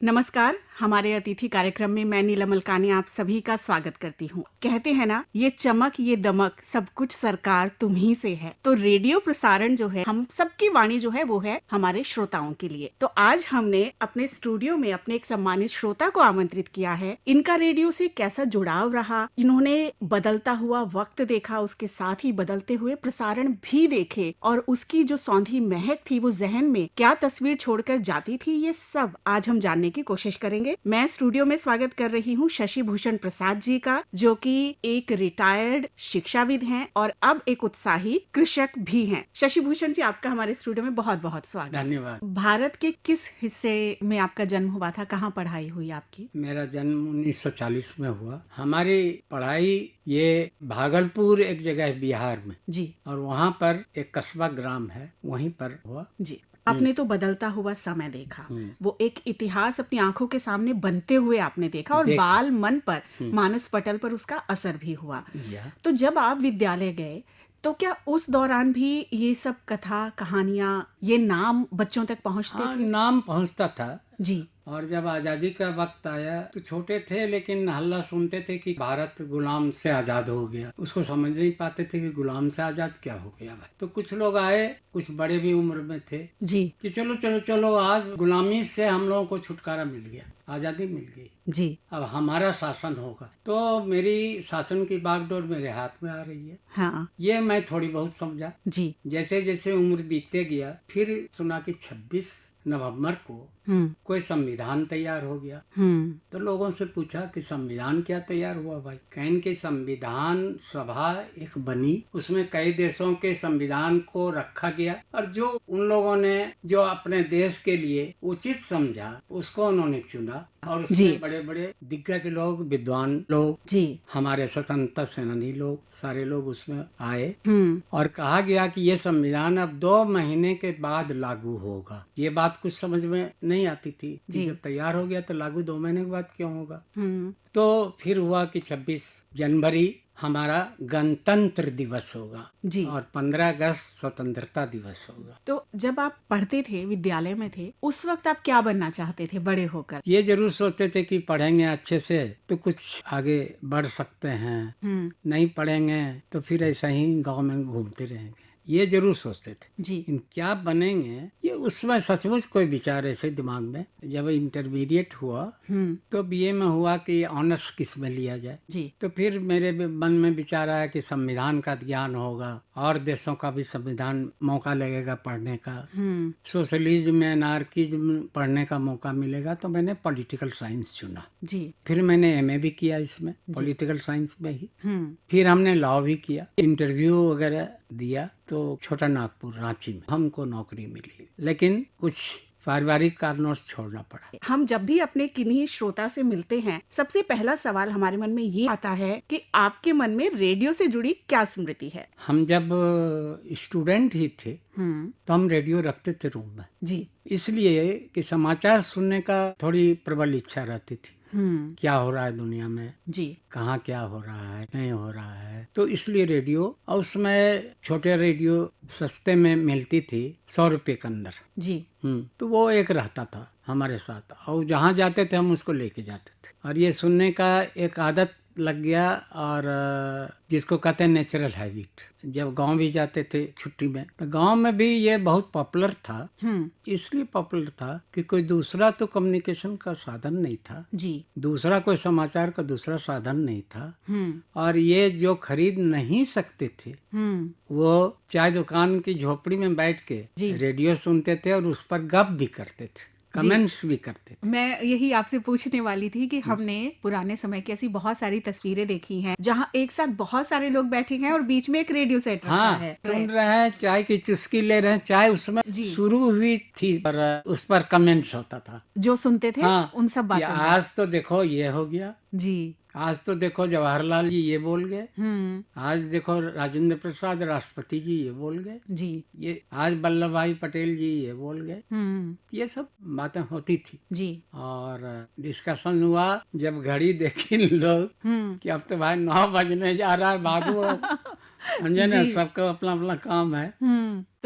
नमस्कार। हमारे अतिथि कार्यक्रम में मैं नीलम अलकानी आप सभी का स्वागत करती हूँ। कहते हैं ना, ये चमक ये दमक सब कुछ सरकार तुम्ही से है। तो रेडियो प्रसारण जो है, हम सबकी वाणी जो है वो है हमारे श्रोताओं के लिए। तो आज हमने अपने स्टूडियो में अपने एक सम्मानित श्रोता को आमंत्रित किया है। इनका रेडियो से कैसा जुड़ाव रहा, इन्होंने बदलता हुआ वक्त देखा, उसके साथ ही बदलते हुए प्रसारण भी देखे और उसकी जो सौंधी महक थी वो जहन में क्या तस्वीर छोड़कर जाती थी, ये सब आज हम जानने की कोशिश करेंगे। मैं स्टूडियो में स्वागत कर रही हूँ शशि भूषण प्रसाद जी का, जो कि एक रिटायर्ड शिक्षाविद हैं और अब एक उत्साही कृषक भी हैं। शशि भूषण जी, आपका हमारे स्टूडियो में बहुत बहुत स्वागत। धन्यवाद। भारत के किस हिस्से में आपका जन्म हुआ था, कहाँ पढ़ाई हुई आपकी? मेरा जन्म 1940 में हुआ। हमारी पढ़ाई ये भागलपुर एक जगह है बिहार में जी। और वहाँ पर एक कस्बा ग्राम है, वहीं पर हुआ। जी। आपने तो बदलता हुआ समय देखा, वो एक इतिहास अपनी आंखों के सामने बनते हुए आपने देखा और बाल मन पर, मानस पटल पर उसका असर भी हुआ। तो जब आप विद्यालय गए तो क्या उस दौरान भी ये सब कथा कहानियां, ये नाम बच्चों तक पहुंचते थे? नाम पहुँचता था जी। और जब आज़ादी का वक्त आया तो छोटे थे, लेकिन हल्ला सुनते थे कि भारत गुलाम से आज़ाद हो गया। उसको समझ नहीं पाते थे कि गुलाम से आज़ाद क्या हो गया भाई। तो कुछ लोग आए, कुछ बड़े भी उम्र में थे जी। कि चलो चलो चलो, आज गुलामी से हम लोगों को छुटकारा मिल गया, आज़ादी मिल गई जी। अब हमारा शासन होगा। तो मेरी शासन की बागडोर मेरे हाथ में आ रही है। हाँ। ये मैं थोड़ी बहुत समझा। जी। जैसे जैसे उम्र बीतते गया, फिर सुना कि 26 नवंबर को कोई संविधान तैयार हो गया। तो लोगों से पूछा कि संविधान क्या तैयार हुआ भाई? कहें कि संविधान सभा एक बनी, उसमें कई देशों के संविधान को रखा गया और जो उन लोगों ने जो अपने देश के लिए उचित समझा उसको उन्होंने चुना और उसमें बड़े बड़े दिग्गज लोग, विद्वान लोग, जी, हमारे स्वतंत्रता सेनानी लोग, सारे लोग उसमें आए और कहा गया कि ये संविधान अब 2 महीने के बाद लागू होगा। ये बात कुछ समझ में नहीं आती थी। जब तैयार हो गया तो लागू 2 महीने के बाद क्यों होगा? तो फिर हुआ कि 26 जनवरी हमारा गणतंत्र दिवस होगा जी, और 15 अगस्त स्वतंत्रता दिवस होगा। तो जब आप पढ़ते थे, विद्यालय में थे, उस वक्त आप क्या बनना चाहते थे बड़े होकर? ये जरूर सोचते थे कि पढ़ेंगे अच्छे से तो कुछ आगे बढ़ सकते हैं, नहीं पढ़ेंगे तो फिर ऐसा ही गांव में घूमते रहेंगे, ये जरूर सोचते थे जी। क्या बनेंगे ये उसमें सचमुच कोई विचार ऐसे दिमाग में। जब इंटरमीडिएट हुआ तो बीए में हुआ कि ऑनर्स किस में लिया जाए जी। तो फिर मेरे मन में विचार आया कि संविधान का ज्ञान होगा और देशों का भी संविधान मौका लगेगा पढ़ने का, सोशलिज्म एनार्किज्म पढ़ने का मौका मिलेगा। तो मैंने पॉलिटिकल साइंस चुना जी। फिर मैंने एमए भी किया इसमें पॉलिटिकल साइंस में ही। फिर हमने लॉ भी किया, इंटरव्यू वगैरह दिया तो छोटा नागपुर रांची में हमको नौकरी मिली, लेकिन कुछ पारिवारिक कारणों से छोड़ना पड़ा। हम जब भी अपने किन्हीं श्रोता से मिलते हैं, सबसे पहला सवाल हमारे मन में ये आता है कि आपके मन में रेडियो से जुड़ी क्या स्मृति है? हम जब स्टूडेंट ही थे तो हम रेडियो रखते थे रूम में जी, इसलिए कि समाचार सुनने का थोड़ी प्रबल इच्छा रहती थी। क्या हो रहा है दुनिया में जी, कहाँ क्या हो रहा है, नहीं हो रहा है, तो इसलिए रेडियो। और उसमें छोटे रेडियो सस्ते में मिलती थी, 100 रुपये के अंदर जी। तो वो एक रहता था हमारे साथ और जहाँ जाते थे हम उसको लेके जाते थे और ये सुनने का एक आदत लग गया। और जिसको कहते हैं नेचुरल हैबिट, जब गांव भी जाते थे छुट्टी में तो गांव में भी ये बहुत पॉपुलर था। इसलिए पॉपुलर था कि कोई दूसरा तो कम्युनिकेशन का साधन नहीं था जी, दूसरा कोई समाचार का दूसरा साधन नहीं था। और ये जो खरीद नहीं सकते थे वो चाय दुकान की झोपड़ी में बैठ के रेडियो सुनते थे और उस पर गप भी करते थे, कमेंट्स भी करते थे। मैं यही आपसे पूछने वाली थी कि हमने पुराने समय की ऐसी बहुत सारी तस्वीरें देखी हैं जहां एक साथ बहुत सारे लोग बैठे हैं और बीच में एक रेडियो सेट रखा है, सुन रहे हैं, चाय की चुस्की ले रहे हैं, चाय उसमें शुरू हुई थी पर उस पर कमेंट्स होता था, जो सुनते थे उन सब बातों। आज तो देखो ये हो गया जी, आज तो देखो जवाहरलाल जी ये बोल गए, आज देखो राजेंद्र प्रसाद राष्ट्रपति जी ये बोल गए जी, ये आज वल्लभ भाई पटेल जी ये बोल गए, ये सब बातें होती थी जी। और डिस्कशन हुआ जब घड़ी देखी लोग कि अब तो भाई 9 बजने जा रहा है, भागो समझे ना, सबका अपना अपना काम है।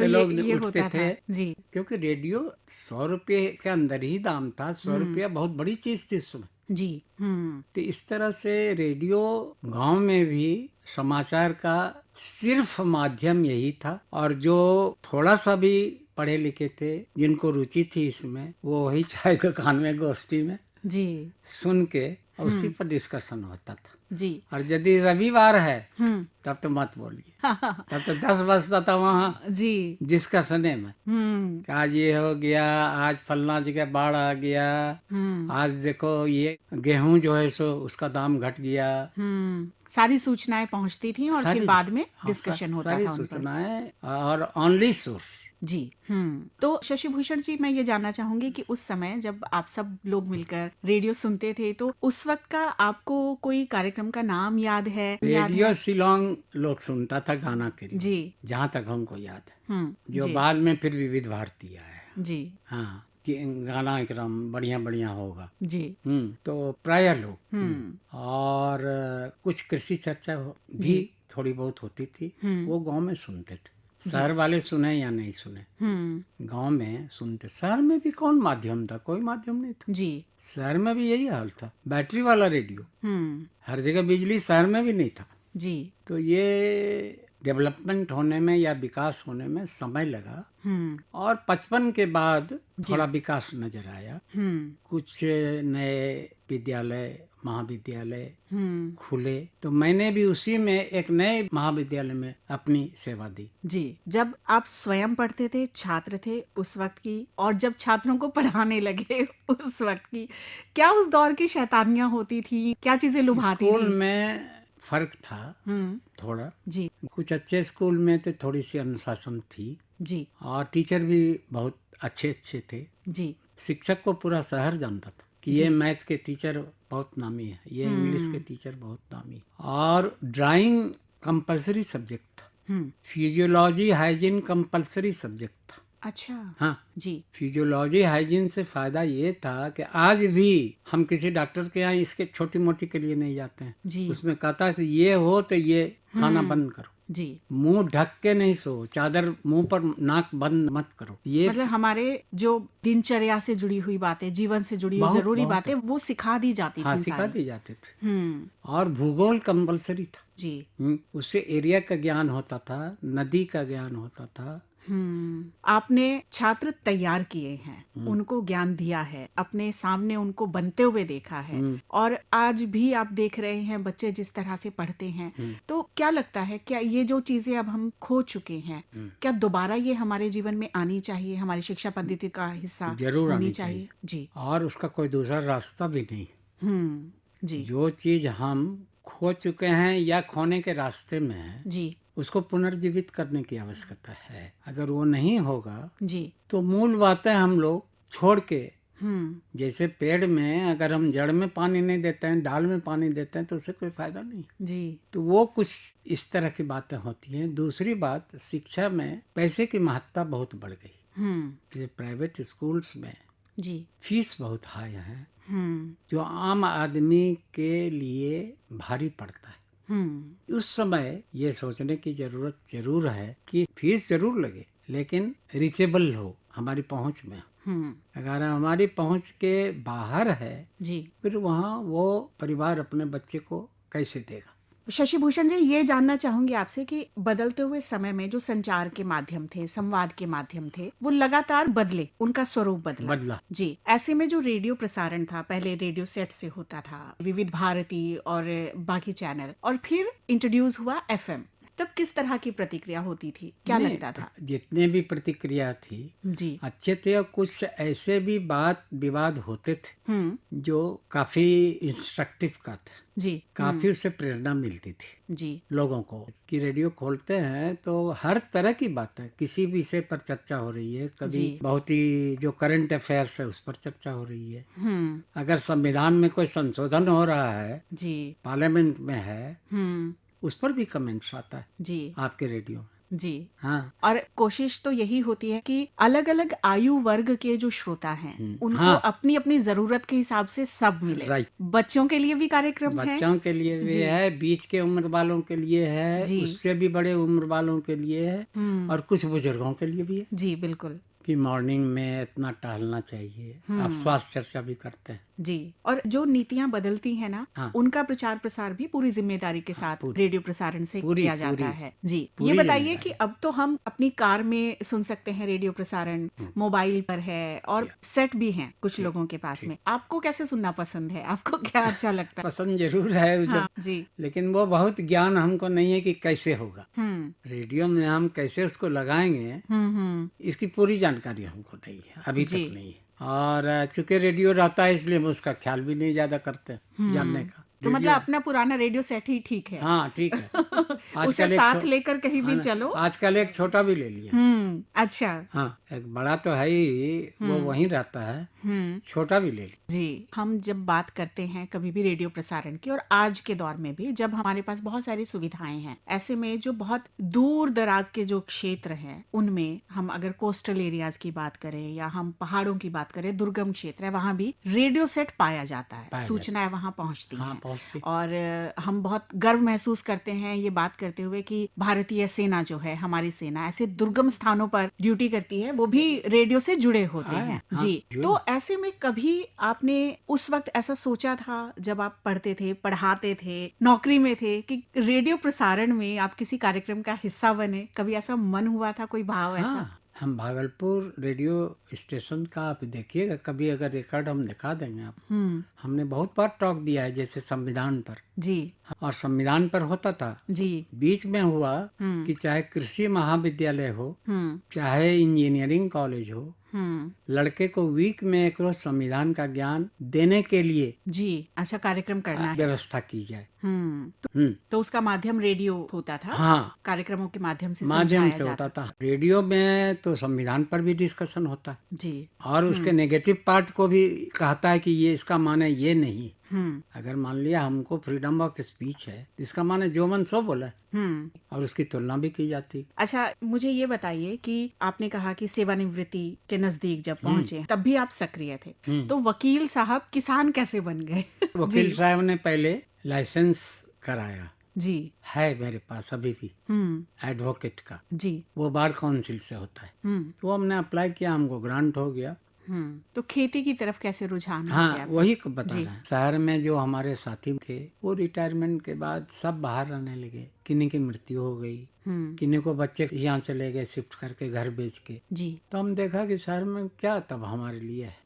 तो के लोग ये उठते होता थे था। जी। क्योंकि रेडियो 100 रुपये के अंदर ही दाम था। 100 रुपया बहुत बड़ी चीज थी उस समय। जी। तो इस तरह से रेडियो गांव में भी समाचार का सिर्फ माध्यम यही था, और जो थोड़ा सा भी पढ़े लिखे थे, जिनको रुचि थी इसमें, वो वही चाय दुकान में गोष्ठी में जी। सुन के और उसी पर डिस्कशन होता था। जी। और यदि रविवार है तब तो मत बोलिए, तब तो 10 बजता था वहाँ जी। डिस्कशन में कि आज ये हो गया, आज फलना जगह बाढ़ आ गया, आज देखो ये गेहूं जो है सो उसका दाम घट गया। सारी सूचनाएं पहुंचती थी और फिर बाद में डिस्कशन होता सारी था उन पर। सूचनाएं और ऑनली सोर्स। जी। तो शशि भूषण जी, मैं ये जानना चाहूंगी कि उस समय जब आप सब लोग मिलकर रेडियो सुनते थे, तो उस वक्त का आपको कोई कार्यक्रम का नाम याद है? रेडियो शिलोंग लोग सुनता था गाना के लिए। जी। जहाँ तक हमको याद है, जो जी। बाद में फिर विविध भारती आया है। जी। हाँ, कि गाना एकदम बढ़िया बढ़िया होगा। जी। तो प्राय लोग और कुछ कृषि चर्चा भी थोड़ी बहुत होती थी, वो गांव में सुनते थे। शहर वाले सुने या नहीं सुने, गांव में सुनते। शहर में भी कौन माध्यम था? कोई माध्यम नहीं था। जी। शहर में भी यही हाल था, बैटरी वाला रेडियो। हर जगह बिजली शहर में भी नहीं था। जी। तो ये डेवलपमेंट होने में या विकास होने में समय लगा, और 55 के बाद थोड़ा विकास नजर आया। कुछ नए विद्यालय, महाविद्यालय खुले, तो मैंने भी उसी में एक नए महाविद्यालय में अपनी सेवा दी। जी। जब आप स्वयं पढ़ते थे, छात्र थे उस वक्त की, और जब छात्रों को पढ़ाने लगे उस वक्त की, क्या उस दौर की शैतानियां होती थी? क्या चीजें लुभाती थी? स्कूल में फर्क था थोड़ा। जी। कुछ अच्छे स्कूल में तो थोड़ी सी अनुशासन थी। जी। और टीचर भी बहुत अच्छे अच्छे थे। जी। शिक्षक को पूरा शहर जानता था कि ये मैथ के टीचर बहुत नामी है, ये इंग्लिश के टीचर बहुत नामी है। और ड्राइंग कंपलसरी सब्जेक्ट था। फिजियोलॉजी हाइजीन कंपलसरी सब्जेक्ट था। अच्छा। हाँ जी। फिजियोलॉजी हाइजीन से फायदा ये था कि आज भी हम किसी डॉक्टर के यहाँ इसके छोटी मोटी के लिए नहीं जाते हैं। जी। उसमें कहता है कि ये हो तो ये खाना बंद करो। जी। मुंह ढक के नहीं सो, चादर मुंह पर, नाक बंद मत करो। ये मतलब हमारे जो दिनचर्या से जुड़ी हुई बातें, जीवन से जुड़ी हुई जरूरी बातें, वो सिखा दी जाती हाँ, थी। सिखा दी जाते थे। और भूगोल कंपलसरी था। जी। उससे एरिया का ज्ञान होता था, नदी का ज्ञान होता था। आपने छात्र तैयार किए हैं, उनको ज्ञान दिया है, अपने सामने उनको बनते हुए देखा है, और आज भी आप देख रहे हैं बच्चे जिस तरह से पढ़ते हैं। तो क्या लगता है, क्या ये जो चीजें अब हम खो चुके हैं, क्या दोबारा ये हमारे जीवन में आनी चाहिए, हमारी शिक्षा पद्धति का हिस्सा जरूर होनी आनी चाहिए? जी। और उसका कोई दूसरा रास्ता भी नहीं। जी। जो चीज हम खो चुके हैं या खोने के रास्ते में है, जी। उसको पुनर्जीवित करने की आवश्यकता है। अगर वो नहीं होगा जी। तो मूल बातें हम लोग छोड़ के, जैसे पेड़ में अगर हम जड़ में पानी नहीं देते हैं, डाल में पानी देते हैं, तो उससे कोई फायदा नहीं। जी। तो वो कुछ इस तरह की बातें होती हैं। दूसरी बात, शिक्षा में पैसे की महत्ता बहुत बढ़ गई। जैसे प्राइवेट स्कूल्स में जी। फीस बहुत हाई है, जो आम आदमी के लिए भारी पड़ता है। उस समय ये सोचने की जरूरत जरूर है कि फीस जरूर लगे, लेकिन रीचेबल हो, हमारी पहुंच में। अगर हमारी पहुंच के बाहर है जी, फिर वहाँ वो परिवार अपने बच्चे को कैसे देगा। शशि भूषण जी, ये जानना चाहूंगी आपसे कि बदलते हुए समय में जो संचार के माध्यम थे, संवाद के माध्यम थे, वो लगातार बदले, उनका स्वरूप बदला। जी। ऐसे में जो रेडियो प्रसारण था, पहले रेडियो सेट से होता था, विविध भारती और बाकी चैनल, और फिर इंट्रोड्यूस हुआ एफएम, तब किस तरह की प्रतिक्रिया होती थी? क्या लगता था? जितने भी प्रतिक्रिया थी जी, अच्छे थे, और कुछ ऐसे भी बात विवाद होते थे जो काफी इंस्ट्रक्टिव का था। जी। काफी उससे प्रेरणा मिलती थी जी। लोगों को कि रेडियो खोलते हैं तो हर तरह की बात है, किसी विषय पर चर्चा हो रही है, कभी बहुत ही जो करंट अफेयर्स है उस पर चर्चा हो रही है। अगर संविधान में कोई संशोधन हो रहा है, जी, पार्लियामेंट में है, उस पर भी कमेंट्स आता है जी, आपके रेडियो में। जी। हाँ और कोशिश तो यही होती है कि अलग अलग आयु वर्ग के जो श्रोता हैं उनको हाँ। अपनी अपनी जरूरत के हिसाब से सब मिले। राइट। बच्चों के लिए भी कार्यक्रम है। बच्चों के लिए भी जी। है, बीच के उम्र वालों के लिए है, जी। उससे भी बड़े उम्र वालों के लिए है, और कुछ बुजुर्गों के लिए भी है जी बिल्कुल। कि मॉर्निंग में इतना टहलना चाहिए। आप स्वास्थ्य चर्चा भी करते हैं। जी। और जो नीतियां बदलती हैं ना, हाँ। उनका प्रचार प्रसार भी पूरी जिम्मेदारी के साथ पूरी। रेडियो प्रसारण से पूरी, किया जाता पूरी। है। जी। ये पूरी बताइए जिम्मेदारी। कि अब तो हम अपनी कार में सुन सकते हैं रेडियो प्रसारण, मोबाइल पर है और सेट भी हैं कुछ लोगों के पास में। आपको कैसे सुनना पसंद है? आपको क्या अच्छा लगता है? पसंद जरूर है हाँ, जी। लेकिन वो बहुत ज्ञान हमको नहीं है कि कैसे होगा। रेडियो में हम कैसे उसको लगाएंगे, इसकी पूरी जानकारी हमको नहीं है, अभी जी। तक नहीं है। और चूंकि रेडियो रहता है इसलिए हम उसका ख्याल भी नहीं ज्यादा करते जानने का। तो मतलब अपना पुराना रेडियो सेट ही ठीक है। हाँ ठीक है। उसे आजकल साथ लेकर कहीं भी हाँ, चलो। आजकल एक छोटा भी ले लिया। अच्छा। हाँ, एक बड़ा तो है ही, वो वहीं रहता है, छोटा भी ले लिया। जी। हम जब बात करते हैं कभी भी रेडियो प्रसारण की, और आज के दौर में भी जब हमारे पास बहुत सारी सुविधाएं हैं, ऐसे में जो बहुत दूर दराज के जो क्षेत्र हैं उनमें हम अगर कोस्टल एरियाज की बात करें या हम पहाड़ों की बात करें, दुर्गम क्षेत्र है, वहाँ भी रेडियो सेट पाया जाता है, सूचनाएं वहाँ पहुँचती हैं। और हम बहुत गर्व महसूस करते हैं ये बात करते हुए कि भारतीय सेना जो है, हमारी सेना ऐसे दुर्गम स्थानों पर ड्यूटी करती है, वो भी रेडियो से जुड़े होते हैं। जी। तो ऐसे में कभी आपने उस वक्त ऐसा सोचा था जब आप पढ़ते थे, पढ़ाते थे, नौकरी में थे, कि रेडियो प्रसारण में आप किसी कार्यक्रम का हिस्सा बने? कभी ऐसा मन हुआ था, कोई भाव ऐसा? हम भागलपुर रेडियो स्टेशन का आप देखिएगा कभी, अगर रिकॉर्ड हम दिखा देंगे आप। हमने बहुत बार टॉक दिया है, जैसे संविधान पर। जी। और संविधान पर होता था जी, बीच में हुआ कि चाहे कृषि महाविद्यालय हो, चाहे इंजीनियरिंग कॉलेज हो, लड़के को वीक में एक रोज संविधान का ज्ञान देने के लिए जी अच्छा कार्यक्रम करना है, व्यवस्था की जाए। तो उसका माध्यम रेडियो होता था। हाँ, कार्यक्रमों के माध्यम से होता था। रेडियो में तो संविधान पर भी डिस्कशन होता है जी, और उसके नेगेटिव पार्ट को भी कहता है कि ये इसका माने ये नहीं। अगर मान लिया हमको फ्रीडम ऑफ स्पीच है, इसका माने जो मन सो बोला, और उसकी तुलना भी की जाती। अच्छा, मुझे ये बताइए कि आपने कहा कि सेवानिवृत्ति के नजदीक जब पहुंचे तब भी आप सक्रिय थे, तो वकील साहब किसान कैसे बन गए? वकील साहब ने पहले लाइसेंस कराया जी, है मेरे पास अभी भी, एडवोकेट का जी, वो बार काउंसिल से होता है। तो हमने अप्लाई किया, हमको ग्रांट हो गया। तो खेती की तरफ कैसे रुझान हो गया? वही बता रहा है। शहर में जो हमारे साथी थे वो रिटायरमेंट के बाद सब बाहर रहने लगे, किन्हीं की मृत्यु हो गई, किन्हीं को बच्चे यहाँ चले गए शिफ्ट करके घर बेच के जी। तो हम देखा कि शहर में क्या तब हमारे लिए है,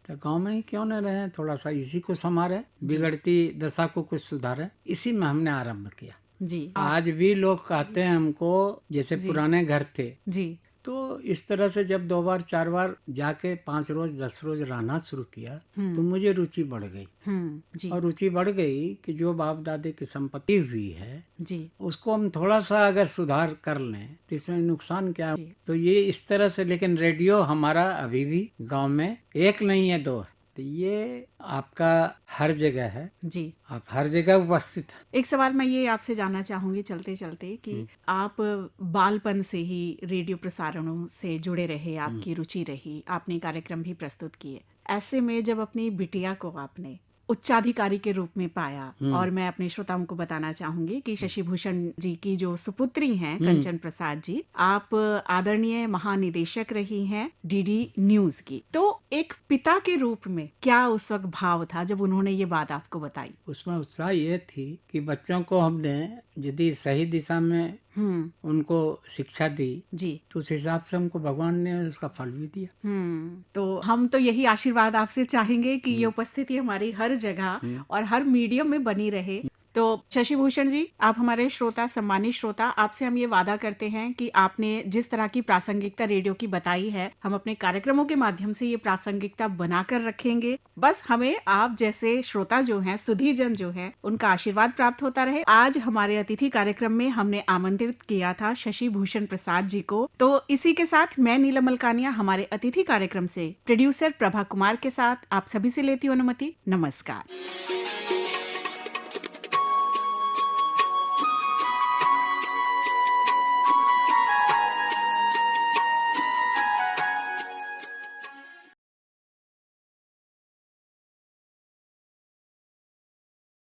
तो गांव में ही क्यों न रहे, थोड़ा सा इसी को संभाले, बिगड़ती दशा को कुछ सुधारे। इसी में हमने आरंभ किया जी। आज भी लोग कहते हैं हमको, जैसे पुराने घर थे जी, तो इस तरह से जब 2 बार 4 बार जाके 5 रोज 10 रोज रहना शुरू किया तो मुझे रुचि बढ़ गई जी। और रुचि बढ़ गई कि जो बाप दादे की संपत्ति हुई है जी, उसको हम थोड़ा सा अगर सुधार कर लें तो इसमें नुकसान क्या है। तो ये इस तरह से, लेकिन रेडियो हमारा अभी भी गांव में एक नहीं है, 2 है। तो ये आपका हर जगह है जी, आप हर जगह उपस्थित है। एक सवाल मैं ये आपसे जानना चाहूंगी चलते चलते कि आप बालपन से ही रेडियो प्रसारणों से जुड़े रहे, आपकी रुचि रही, आपने कार्यक्रम भी प्रस्तुत किए। ऐसे में जब अपनी बिटिया को आपने उच्चाधिकारी के रूप में पाया, और मैं अपने श्रोताओं को बताना चाहूंगी कि शशि भूषण जी की जो सुपुत्री हैं कंचन प्रसाद जी, आप आदरणीय महानिदेशक रही हैं डीडी न्यूज की। तो एक पिता के रूप में क्या उस वक्त भाव था जब उन्होंने ये बात आपको बताई? उसमें उत्साह ये थी कि बच्चों को हमने यदि सही दिशा में उनको शिक्षा दी जी, तो उस हिसाब से हमको भगवान ने उसका फल भी दिया। तो हम तो यही आशीर्वाद आपसे चाहेंगे कि ये उपस्थिति हमारी हर जगह और हर मीडियम में बनी रहे। तो शशि भूषण जी, आप हमारे श्रोता, सम्मानित श्रोता, आपसे हम ये वादा करते हैं कि आपने जिस तरह की प्रासंगिकता रेडियो की बताई है, हम अपने कार्यक्रमों के माध्यम से ये प्रासंगिकता बनाकर रखेंगे। बस हमें आप जैसे श्रोता जो हैं, सुधी जन जो है, उनका आशीर्वाद प्राप्त होता रहे। आज हमारे अतिथि कार्यक्रम में हमने आमंत्रित किया था शशि भूषण प्रसाद जी को। तो इसी के साथ मैं नीलम मलकानिया हमारे अतिथि कार्यक्रम से प्रोड्यूसर प्रभा कुमार के साथ आप सभी से लेती हूँ अनुमति। नमस्कार।